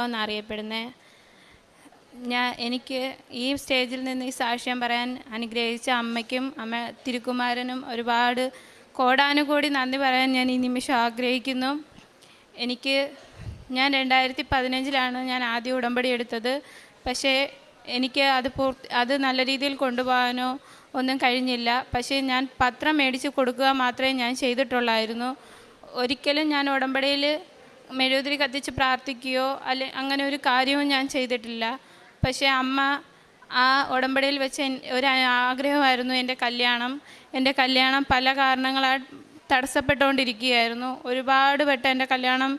എന്നറിയപ്പെടുന്നത്. എനിക്ക് ഈ സ്റ്റേജിൽ നിന്ന് ഈ സാക്ഷ്യം പറയാൻ അനുഗ്രഹിച്ച അമ്മയ്ക്കും അമ്മ തിരുക്കുമാരനും ഒരുപാട് കോടാനുകോടി നന്ദി പറയാൻ ഞാൻ ഈ നിമിഷം ആഗ്രഹിക്കുന്നു. ഞാൻ 2015 ഞാൻ ആദ്യം ഉടമ്പടി എടുത്തത്. പക്ഷേ എനിക്ക് അത് നല്ല രീതിയിൽ കൊണ്ടുപോകാനോ ഒന്നും കഴിഞ്ഞില്ല. പക്ഷേ ഞാൻ പത്രം മേടിച്ച് കൊടുക്കുക മാത്രമേ ഞാൻ ചെയ്തിട്ടുള്ളായിരുന്നു. ഒരിക്കലും ഞാൻ ഉടമ്പടിയിൽ മെഴുകുതിരി കത്തിച്ച് പ്രാർത്ഥിക്കുകയോ അങ്ങനെ ഒരു കാര്യവും ഞാൻ ചെയ്തിട്ടില്ല. പക്ഷേ അമ്മ ആ ഉടമ്പടിയിൽ വെച്ച് ഒരു ആഗ്രഹമായിരുന്നു എൻ്റെ കല്യാണം പല കാരണങ്ങളാൽ തടസ്സപ്പെട്ടുകൊണ്ടിരിക്കുകയായിരുന്നു. ഒരുപാട് വട്ടം എൻ്റെ കല്യാണം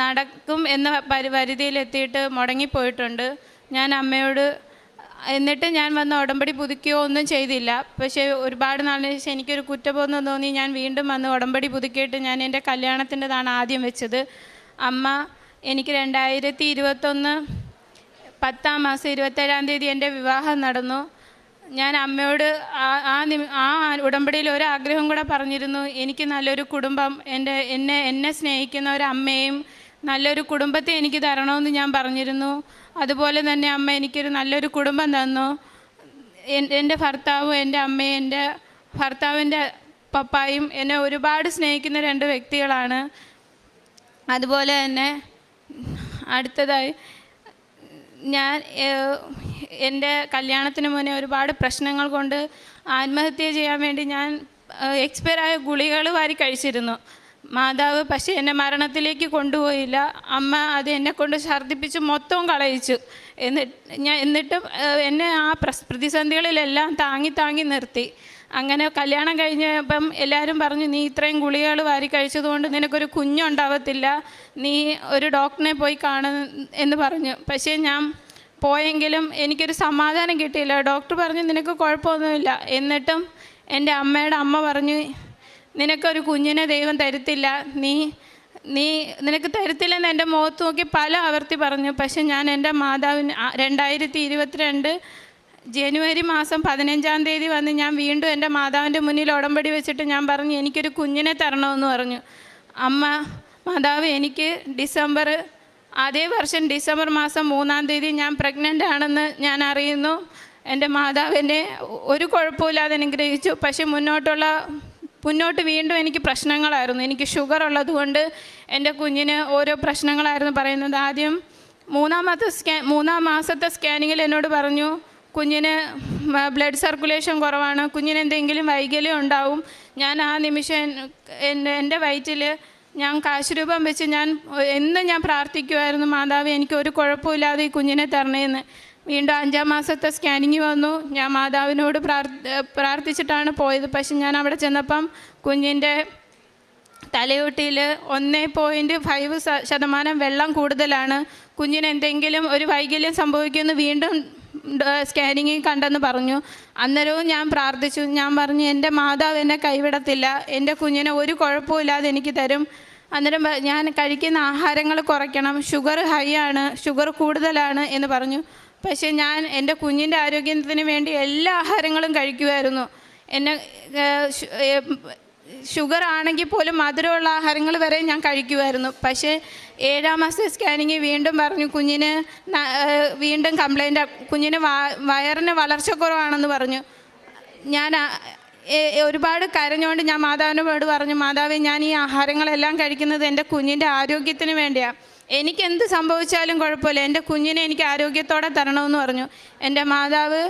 നടക്കും എന്ന പരിധിയിലെത്തിയിട്ട് മുടങ്ങിപ്പോയിട്ടുണ്ട്. ഞാൻ അമ്മയോട് എന്നിട്ട് ഞാൻ വന്ന് ഉടമ്പടി പുതുക്കുകയോ ഒന്നും ചെയ്തില്ല. പക്ഷേ ഒരുപാട് നാളിന് ശേഷം എനിക്കൊരു കുറ്റബോധം തോന്നി. ഞാൻ വീണ്ടും വന്ന് ഉടമ്പടി പുതുക്കിയിട്ട് ഞാൻ എൻ്റെ കല്യാണത്തിൻ്റെതാണ് ആദ്യം വെച്ചത്. അമ്മ എനിക്ക് 2021 10-ാം മാസം 27-ാം തീയതി എൻ്റെ വിവാഹം നടന്നു. ഞാൻ അമ്മയോട് ആ ഉടമ്പടിയിൽ ഒരാഗ്രഹം കൂടെ പറഞ്ഞിരുന്നു. എനിക്ക് നല്ലൊരു കുടുംബം, എന്നെ സ്നേഹിക്കുന്ന ഒരമ്മയും നല്ലൊരു കുടുംബത്തെ എനിക്ക് തരണമെന്ന് ഞാൻ പറഞ്ഞിരുന്നു. അതുപോലെ തന്നെ അമ്മ എനിക്കൊരു നല്ലൊരു കുടുംബം തന്നു. എൻ്റെ ഭർത്താവും എൻ്റെ അമ്മയും എൻ്റെ ഭർത്താവിൻ്റെ പപ്പായും എന്നെ ഒരുപാട് സ്നേഹിക്കുന്ന 2 വ്യക്തികളാണ്. അതുപോലെ തന്നെ അടുത്തതായി ഞാൻ എൻ്റെ കല്യാണത്തിന് മുന്നേ ഒരുപാട് പ്രശ്നങ്ങൾ കൊണ്ട് ആത്മഹത്യ ചെയ്യാൻ വേണ്ടി ഞാൻ എക്സ്പയറായ ഗുളികകൾ വാരി കഴിച്ചിരുന്നു. മാതാവ് പക്ഷേ എന്നെ മരണത്തിലേക്ക് കൊണ്ടുപോയില്ല. അമ്മ അത് എന്നെക്കൊണ്ട് ഛർദ്ദിപ്പിച്ച് മൊത്തവും കളയിച്ചു. എന്നിട്ടും എന്നെ ആ പ്രതിസന്ധികളിലെല്ലാം താങ്ങി നിർത്തി. അങ്ങനെ കല്യാണം കഴിഞ്ഞപ്പം എല്ലാവരും പറഞ്ഞു, നീ ഇത്രയും ഗുളികകൾ വാരി കഴിച്ചതുകൊണ്ട് നിനക്കൊരു കുഞ്ഞുണ്ടാവത്തില്ല, നീ ഒരു ഡോക്ടറിനെ പോയി എന്ന് പറഞ്ഞു. പക്ഷേ ഞാൻ പോയെങ്കിലും എനിക്കൊരു സമാധാനം കിട്ടിയില്ല. ഡോക്ടർ പറഞ്ഞു നിനക്ക് കുഴപ്പമൊന്നുമില്ല. എന്നിട്ടും എൻ്റെ അമ്മയുടെ അമ്മ പറഞ്ഞു, നിനക്കൊരു കുഞ്ഞിനെ ദൈവം തരത്തില്ല, നിനക്ക് തരത്തില്ലെന്ന് എൻ്റെ മുഖത്ത് നോക്കി പല ആവർത്തി പറഞ്ഞു. പക്ഷെ ഞാൻ എൻ്റെ മാതാവിന് 2022 ജനുവരി മാസം 15-ാം തീയതി വന്ന് ഞാൻ വീണ്ടും എൻ്റെ മാതാവിൻ്റെ മുന്നിൽ ഉടമ്പടി വെച്ചിട്ട് ഞാൻ പറഞ്ഞു, എനിക്കൊരു കുഞ്ഞിനെ തരണമെന്ന് പറഞ്ഞു. മാതാവ് എനിക്ക് അതേ വർഷം ഡിസംബർ മാസം 3-ാം തീയതി ഞാൻ പ്രഗ്നൻ്റ് ആണെന്ന് ഞാൻ അറിയുന്നു. എൻ്റെ മാതാവിനെ ഒരു കുഴപ്പമില്ലാതെ അനുഗ്രഹിച്ചു. പക്ഷേ മുന്നോട്ട് വീണ്ടും എനിക്ക് പ്രശ്നങ്ങളായിരുന്നു. എനിക്ക് ഷുഗർ ഉള്ളതുകൊണ്ട് എൻ്റെ കുഞ്ഞിന് ഓരോ പ്രശ്നങ്ങളായിരുന്നു പറയുന്നത്. ആദ്യം 3-ാം മാസത്തെ സ്കാനിങ്ങിൽ എന്നോട് പറഞ്ഞു, കുഞ്ഞിന് ബ്ലഡ് സർക്കുലേഷൻ കുറവാണ്, കുഞ്ഞിന് എന്തെങ്കിലും വൈകല്യം ഉണ്ടാവും. ഞാൻ ആ നിമിഷം എൻ്റെ വയറ്റിൽ ഞാൻ കാശുരൂപം വെച്ച് എന്നും ഞാൻ പ്രാർത്ഥിക്കുമായിരുന്നു, മാതാവ് എനിക്ക് ഒരു കുഴപ്പമില്ലാതെ ഈ കുഞ്ഞിനെ തരണേന്ന്. വീണ്ടും 5-ാം മാസത്തെ സ്കാനിങ് വന്നു. ഞാൻ മാതാവിനോട് പ്രാർത്ഥിച്ചിട്ടാണ് പോയത്. പക്ഷെ ഞാൻ അവിടെ ചെന്നപ്പം കുഞ്ഞിൻ്റെ തലയോട്ടിയിൽ 1.5% വെള്ളം കൂടുതലാണ്. കുഞ്ഞിന് എന്തെങ്കിലും ഒരു വൈകല്യം സംഭവിക്കുമെന്ന് വീണ്ടും സ്കാനിങ്ങിൽ കണ്ടെന്ന് പറഞ്ഞു. അന്നേരവും ഞാൻ പ്രാർത്ഥിച്ചു. ഞാൻ പറഞ്ഞു, എൻ്റെ മാതാവ് എന്നെ കൈവിടത്തില്ല, എൻ്റെ കുഞ്ഞിനെ ഒരു കുഴപ്പമില്ലാതെ എനിക്ക് തരും. അന്നേരം ഞാൻ കഴിക്കുന്ന ആഹാരങ്ങൾ കുറയ്ക്കണം, ഷുഗർ കൂടുതലാണ് എന്ന് പറഞ്ഞു. പക്ഷേ ഞാൻ എൻ്റെ കുഞ്ഞിൻ്റെ ആരോഗ്യത്തിന് വേണ്ടി എല്ലാ ആഹാരങ്ങളും കഴിക്കുമായിരുന്നു. ഷുഗർ ആണെങ്കിൽ പോലും മധുരമുള്ള ആഹാരങ്ങൾ വരെ ഞാൻ കഴിക്കുമായിരുന്നു. പക്ഷേ 7-ാം മാസത്തെ സ്കാനിങ് വീണ്ടും പറഞ്ഞു, കുഞ്ഞിന് വീണ്ടും കംപ്ലൈൻ്റ്, കുഞ്ഞിന് വയറിന് വളർച്ചക്കുറവാണെന്ന് പറഞ്ഞു. ഞാൻ ഒരുപാട് കരഞ്ഞുകൊണ്ട് ഞാൻ മാതാവിനോട് പറഞ്ഞു, മാതാവേ, ഞാൻ ഈ ആഹാരങ്ങളെല്ലാം കഴിക്കുന്നത് എൻ്റെ കുഞ്ഞിൻ്റെ ആരോഗ്യത്തിന് വേണ്ടിയാണ്. എനിക്കെന്ത് സംഭവിച്ചാലും കുഴപ്പമില്ല, എൻ്റെ കുഞ്ഞിനെ എനിക്ക് ആരോഗ്യത്തോടെ തരണമെന്ന് പറഞ്ഞു. എൻ്റെ മാതാവ്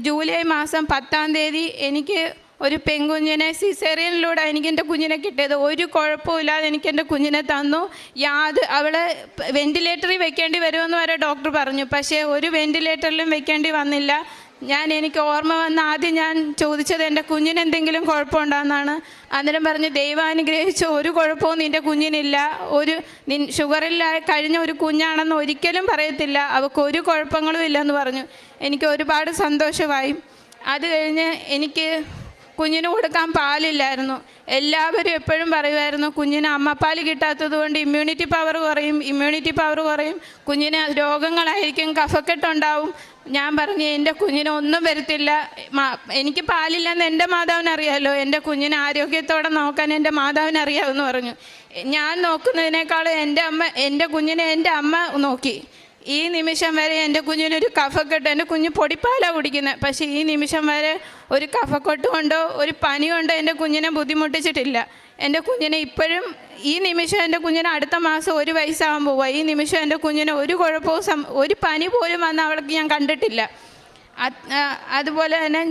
ജൂലൈ മാസം 10-ാം തീയതി എനിക്ക് ഒരു പെൺകുഞ്ഞിനെ സിസേറിയനിലൂടെ എനിക്ക് എൻ്റെ കുഞ്ഞിനെ കിട്ടിയത്. ഒരു കുഴപ്പമില്ലാതെ എനിക്ക് എൻ്റെ കുഞ്ഞിനെ തന്നു. അവളെ വെൻറ്റിലേറ്ററിൽ വെക്കേണ്ടി വരുമെന്ന് വരെ ഡോക്ടർ പറഞ്ഞു. പക്ഷേ ഒരു വെൻറ്റിലേറ്ററിലും വെക്കേണ്ടി വന്നില്ല. എനിക്ക് ഓർമ്മ വന്ന ആദ്യം ഞാൻ ചോദിച്ചത് എൻ്റെ കുഞ്ഞിന് എന്തെങ്കിലും കുഴപ്പമുണ്ടോയെന്നാണ്. അന്നേരം പറഞ്ഞ്, ദൈവാനുഗ്രഹിച്ച് ഒരു കുഴപ്പവും നിൻ്റെ കുഞ്ഞിനില്ല, ഷുഗറിലായി കഴിഞ്ഞ ഒരു കുഞ്ഞാണെന്ന് ഒരിക്കലും പറയത്തില്ല, അവൾക്ക് ഒരു കുഴപ്പങ്ങളും ഇല്ലെന്ന് പറഞ്ഞു. എനിക്ക് ഒരുപാട് സന്തോഷമായി. അത് കഴിഞ്ഞ് എനിക്ക് കുഞ്ഞിന് കൊടുക്കാൻ പാലില്ലായിരുന്നു. എല്ലാവരും എപ്പോഴും പറയുമായിരുന്നു, കുഞ്ഞിന് അമ്മപ്പാൽ കിട്ടാത്തത് കൊണ്ട് ഇമ്മ്യൂണിറ്റി പവർ കുറയും, കുഞ്ഞിന് രോഗങ്ങളായിരിക്കും, കഫക്കെട്ടുണ്ടാവും. ഞാൻ പറഞ്ഞു, എൻ്റെ കുഞ്ഞിന് ഒന്നും വരത്തില്ല, എനിക്ക് പാലില്ലെന്ന് എൻ്റെ മാതാവിനറിയാമല്ലോ, എൻ്റെ കുഞ്ഞിനെ ആരോഗ്യത്തോടെ നോക്കാൻ എൻ്റെ മാതാവിനറിയാമെന്ന് പറഞ്ഞു. ഞാൻ നോക്കുന്നതിനേക്കാളും എൻ്റെ കുഞ്ഞിനെ എൻ്റെ അമ്മ നോക്കി. ഈ നിമിഷം വരെ എൻ്റെ കുഞ്ഞിനൊരു കഫക്കെട്ട്, എൻ്റെ കുഞ്ഞ് പൊടിപ്പാലാണ് കുടിക്കുന്നത്, പക്ഷേ ഈ നിമിഷം വരെ ഒരു കഫക്കെട്ട് കൊണ്ടോ ഒരു പനി കൊണ്ടോ എൻ്റെ കുഞ്ഞിനെ ബുദ്ധിമുട്ടിച്ചിട്ടില്ല. എൻ്റെ കുഞ്ഞിനെ ഇപ്പോഴും ഈ നിമിഷം എൻ്റെ കുഞ്ഞിന് അടുത്ത മാസം 1 വയസ്സാകാൻ പോവുക. ഈ നിമിഷം എൻ്റെ കുഞ്ഞിന് ഒരു കുഴപ്പവും ഒരു പനി പോലും വന്ന് അവൾക്ക് ഞാൻ കണ്ടിട്ടില്ല. അതുപോലെ തന്നെ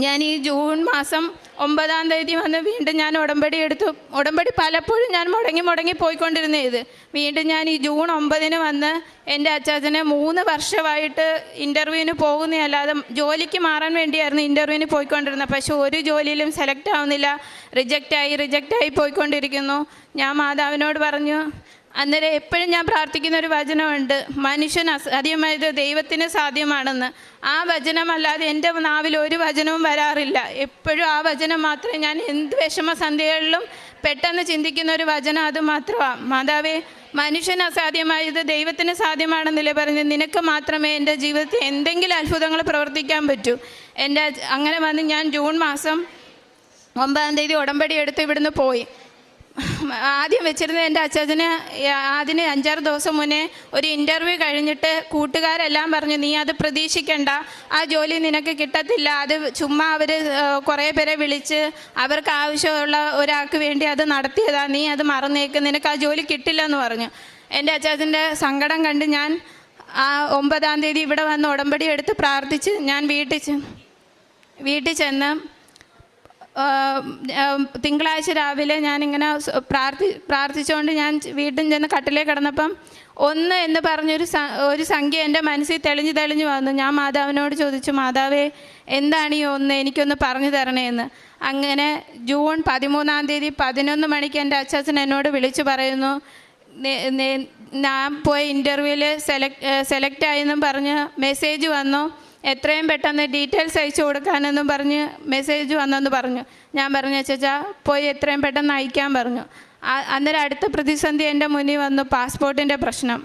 ഞാൻ ഈ ജൂൺ മാസം 9-ാം തീയതി വന്ന് വീണ്ടും ഞാൻ ഉടമ്പടി എടുത്തു. ഉടമ്പടി പലപ്പോഴും ഞാൻ മുടങ്ങി പോയിക്കൊണ്ടിരുന്ന ഇത്. വീണ്ടും ഞാൻ ഈ ജൂൺ 9-ന് വന്ന് എൻ്റെ അച്ചാച്ചനെ 3 വർഷമായിട്ട് ഇൻ്റർവ്യൂവിന് പോകുന്നതല്ലാതെ ജോലിക്ക് മാറാൻ വേണ്ടിയായിരുന്നു ഇൻ്റർവ്യൂവിന് പോയിക്കൊണ്ടിരുന്നത്. പക്ഷേ ഒരു ജോലിയിലും സെലക്ട് ആവുന്നില്ല, റിജക്റ്റായി പോയിക്കൊണ്ടിരിക്കുന്നു. ഞാൻ മാതാവിനോട് പറഞ്ഞു. അന്നേരം എപ്പോഴും ഞാൻ പ്രാർത്ഥിക്കുന്ന ഒരു വചനമുണ്ട്, മനുഷ്യന് അസാധ്യമായത് ദൈവത്തിന് സാധ്യമാണെന്ന്. ആ വചനമല്ലാതെ എൻ്റെ നാവിൽ ഒരു വചനവും വരാറില്ല. എപ്പോഴും ആ വചനം മാത്രമേ ഞാൻ എന്ത് വിഷമസന്ധ്യകളിലും പെട്ടെന്ന് ചിന്തിക്കുന്ന ഒരു വചനം അത് മാത്രമാണ്. മാതാവേ, മനുഷ്യന് അസാധ്യമായത് ദൈവത്തിന് സാധ്യമാണെന്നല്ലേ പറഞ്ഞ്, നിനക്ക് മാത്രമേ എൻ്റെ ജീവിതത്തിൽ എന്തെങ്കിലും അത്ഭുതങ്ങൾ പ്രവർത്തിക്കാൻ പറ്റൂ. അങ്ങനെ വന്ന് ഞാൻ ജൂൺ മാസം 9-ാം തീയതി ഉടമ്പടി എടുത്ത് ഇവിടുന്ന് പോയി. ആദ്യം വെച്ചിരുന്നത് എൻ്റെ അച്ചാച്ചന് അതിന് 5-6 ദിവസം മുന്നേ ഒരു ഇൻ്റർവ്യൂ കഴിഞ്ഞിട്ട് കൂട്ടുകാരെല്ലാം പറഞ്ഞു, നീ അത് പ്രതീക്ഷിക്കണ്ട, ആ ജോലി നിനക്ക് കിട്ടത്തില്ല, അത് ചുമ്മാ അവർ കുറേ പേരെ വിളിച്ച് അവർക്ക് ആവശ്യമുള്ള ഒരാൾക്ക് വേണ്ടി അത് നടത്തിയതാ, നീ അത് മറന്നേക്ക്, നിനക്ക് ആ ജോലി കിട്ടില്ലെന്ന് പറഞ്ഞു. എൻ്റെ അച്ചാച്ചൻ്റെ സങ്കടം കണ്ട് ഞാൻ ആ 9-ാം തീയതി ഇവിടെ വന്ന് ഉടമ്പടി എടുത്ത് പ്രാർത്ഥിച്ച് ഞാൻ വീട്ടിൽ ചെന്ന് തിങ്കളാഴ്ച രാവിലെ ഞാനിങ്ങനെ പ്രാർത്ഥിച്ചുകൊണ്ട് ഞാൻ വീട്ടിൽ ചെന്ന് കട്ടിലേ കിടന്നപ്പം 1 എന്ന് പറഞ്ഞൊരു സംഖ്യ എൻ്റെ മനസ്സിൽ തെളിഞ്ഞു വന്നു. ഞാൻ മാതാവിനോട് ചോദിച്ചു, മാതാവേ, എന്താണ് ഈ 1? എനിക്കൊന്ന് പറഞ്ഞു തരണേ എന്ന്. അങ്ങനെ ജൂൺ 13-ാം തീയതി 11 മണിക്ക് എൻ്റെ അച്ചാച്ചൻ എന്നോട് വിളിച്ചു പറയുന്നു, ഞാൻ പോയ ഇൻ്റർവ്യൂവിൽ സെലക്ട് ആയെന്നും പറഞ്ഞ് മെസ്സേജ് വന്നു, എത്രയും പെട്ടെന്ന് ഡീറ്റെയിൽസ് അയച്ചു കൊടുക്കാനെന്നും പറഞ്ഞ് മെസ്സേജ് വന്നെന്ന് പറഞ്ഞു. ഞാൻ പറഞ്ഞു, അച്ചാച്ചാ പോയി എത്രയും പെട്ടെന്ന് അയക്കാൻ പറഞ്ഞു. അന്നേരം അടുത്ത പ്രതിസന്ധി എൻ്റെ മുന്നിൽ വന്നു, പാസ്പോർട്ടിൻ്റെ പ്രശ്നം.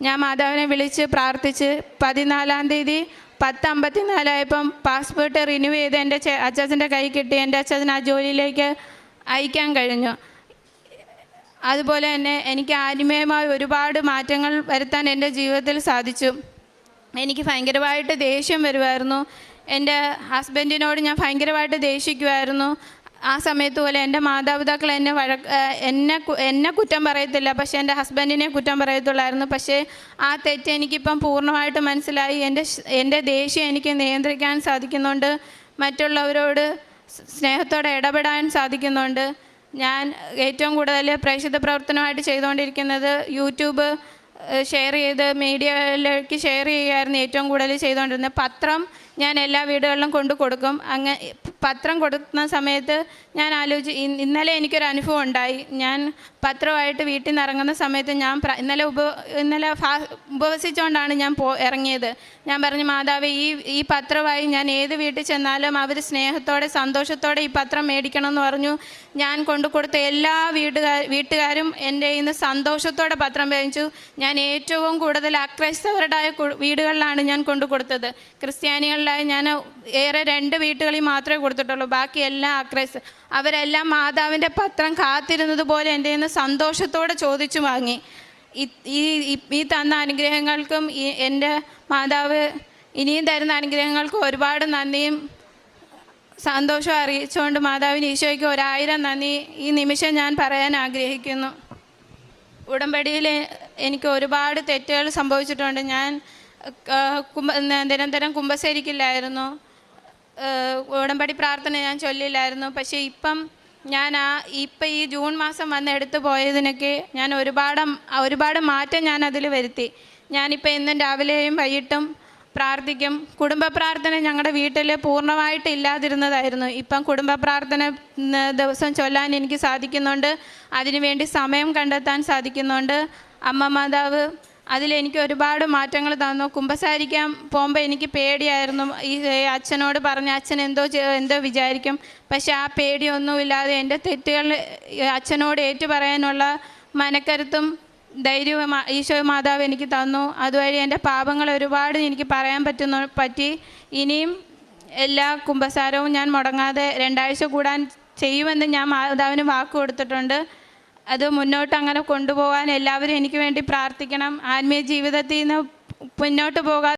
ഞാൻ മാതാവിനെ വിളിച്ച് പ്രാർത്ഥിച്ച് 14-ാം തീയതി 10:54 ആയപ്പം പാസ്പോർട്ട് റിന്യൂ ചെയ്ത് എൻ്റെ അച്ചാച്ചൻ്റെ കൈ കിട്ടി. എൻ്റെ അച്ചാച്ചൻ ആ ജോലിയിലേക്ക് അയക്കാൻ കഴിഞ്ഞു. അതുപോലെ തന്നെ എനിക്ക് ആത്മീയമായ ഒരുപാട് മാറ്റങ്ങൾ വരുത്താൻ എൻ്റെ ജീവിതത്തിൽ സാധിച്ചു. എനിക്ക് ഭയങ്കരമായിട്ട് ദേഷ്യം വരുമായിരുന്നു. എൻ്റെ ഹസ്ബൻഡിനോട് ഞാൻ ഭയങ്കരമായിട്ട് ദേഷിക്കുമായിരുന്നു. ആ സമയത്ത് പോലെ എൻ്റെ മാതാപിതാക്കൾ എന്നെ കുറ്റം പറയത്തില്ല, പക്ഷേ എൻ്റെ ഹസ്ബൻഡിനെ കുറ്റം പറയത്തുള്ളായിരുന്നു. പക്ഷേ ആ തെറ്റ് എനിക്കിപ്പം പൂർണ്ണമായിട്ട് മനസ്സിലായി. എൻ്റെ ദേഷ്യം എനിക്ക് നിയന്ത്രിക്കാൻ സാധിക്കുന്നുണ്ട്, മറ്റുള്ളവരോട് സ്നേഹത്തോടെ ഇടപെടാൻ സാധിക്കുന്നുണ്ട്. ഞാൻ ഏറ്റവും കൂടുതൽ പ്രേക്ഷിത പ്രവർത്തനമായിട്ട് ചെയ്തുകൊണ്ടിരിക്കുന്നത് യൂട്യൂബ് ഷെയർ ചെയ്ത് മീഡിയയിലേക്ക് ഷെയർ ചെയ്യുകയായിരുന്നു ഏറ്റവും കൂടുതൽ ചെയ്തുകൊണ്ടിരുന്നത്. പത്രം ഞാൻ എല്ലാ വീടുകളിലും കൊടുക്കും. പത്രം കൊടുക്കുന്ന സമയത്ത് ഞാൻ ഇന്നലെ എനിക്കൊരു അനുഭവം ഉണ്ടായി. ഞാൻ പത്രമായിട്ട് വീട്ടിൽ നിന്ന് ഇറങ്ങുന്ന സമയത്ത് ഞാൻ ഇന്നലെ ഉപവസിച്ചുകൊണ്ടാണ് ഞാൻ ഇറങ്ങിയത്. ഞാൻ പറഞ്ഞു, മാതാവേ, ഈ പത്രമായി ഞാൻ ഏത് വീട്ടിൽ ചെന്നാലും അവർ സ്നേഹത്തോടെ സന്തോഷത്തോടെ ഈ പത്രം മേടിക്കണമെന്ന് പറഞ്ഞു. ഞാൻ കൊടുത്ത എല്ലാ വീട്ടുകാരും എൻ്റെ ഇന്ന് സന്തോഷത്തോടെ പത്രം മേടിച്ചു. ഞാൻ ഏറ്റവും കൂടുതൽ അക്രൈസ്തവരുടായ വീടുകളിലാണ് ഞാൻ കൊടുത്തത്. ക്രിസ്ത്യാനികളിലായി ഞാൻ 2 വീട്ടുകളിൽ മാത്രമേ കൊടുത്തിട്ടുള്ളൂ. ബാക്കി എല്ലാം അവരെല്ലാം മാതാവിൻ്റെ പത്രം കാത്തിരുന്നത് പോലെ എൻ്റെ നിന്ന് സന്തോഷത്തോടെ ചോദിച്ചു വാങ്ങി. ഈ തന്ന അനുഗ്രഹങ്ങൾക്കും എൻ്റെ മാതാവ് ഇനിയും തരുന്ന അനുഗ്രഹങ്ങൾക്കും ഒരുപാട് നന്ദിയും സന്തോഷവും അറിയിച്ചുകൊണ്ട് മാതാവിന് ഈശോയ്ക്ക് 1000 നന്ദി ഈ നിമിഷം ഞാൻ പറയാൻ ആഗ്രഹിക്കുന്നു. ഉടമ്പടിയിൽ എനിക്ക് ഒരുപാട് തെറ്റുകൾ സംഭവിച്ചിട്ടുണ്ട്. ഞാൻ നിരന്തരം കുമ്പസരിക്കില്ലായിരുന്നു, ഉടമ്പടി പ്രാർത്ഥന ഞാൻ ചൊല്ലില്ലായിരുന്നു. പക്ഷേ ഇപ്പം ഈ ജൂൺ മാസം വന്ന് എടുത്തു പോയതിനൊക്കെ ഞാൻ ഒരുപാട് മാറ്റം ഞാൻ അതിൽ വരുത്തി. ഞാനിപ്പോൾ എന്നും രാവിലെയും വൈകിട്ടും പ്രാർത്ഥിക്കും. കുടുംബ പ്രാർത്ഥന ഞങ്ങളുടെ വീട്ടിൽ പൂർണ്ണമായിട്ട് ഇല്ലാതിരുന്നതായിരുന്നു. ഇപ്പം കുടുംബ പ്രാർത്ഥന ദിവസം ചൊല്ലാൻ എനിക്ക് സാധിക്കുന്നുണ്ട്, അതിനുവേണ്ടി സമയം കണ്ടെത്താൻ സാധിക്കുന്നുണ്ട്. അമ്മ മാതാവ് അതിലെനിക്ക് ഒരുപാട് മാറ്റങ്ങൾ തന്നു. കുമ്പസാരിക്കാൻ പോകുമ്പോൾ എനിക്ക് പേടിയായിരുന്നു. ഈ അച്ഛനോട് പറഞ്ഞ അച്ഛൻ എന്തോ വിചാരിക്കും. പക്ഷെ ആ പേടിയൊന്നുമില്ലാതെ എൻ്റെ തെറ്റുകൾ അച്ഛനോട് ഏറ്റുപറയാനുള്ള മനക്കരുത്തും ധൈര്യവും ഈശോ മാതാവ് എനിക്ക് തന്നു. അതുവഴി എൻ്റെ പാപങ്ങൾ ഒരുപാട് എനിക്ക് പറയാൻ പറ്റി. ഇനിയും എല്ലാ കുമ്പസാരവും ഞാൻ മുടങ്ങാതെ 2 ആഴ്ച കൂടാൻ ചെയ്യുമെന്ന് ഞാൻ മാതാവിന് വാക്ക് കൊടുത്തിട്ടുണ്ട്. അത് മുന്നോട്ട് അങ്ങനെ കൊണ്ടുപോകാൻ എല്ലാവരും എനിക്ക് വേണ്ടി പ്രാർത്ഥിക്കണം. ആത്മീയ ജീവിതത്തിൽ നിന്ന് മുന്നോട്ട് പോകാൻ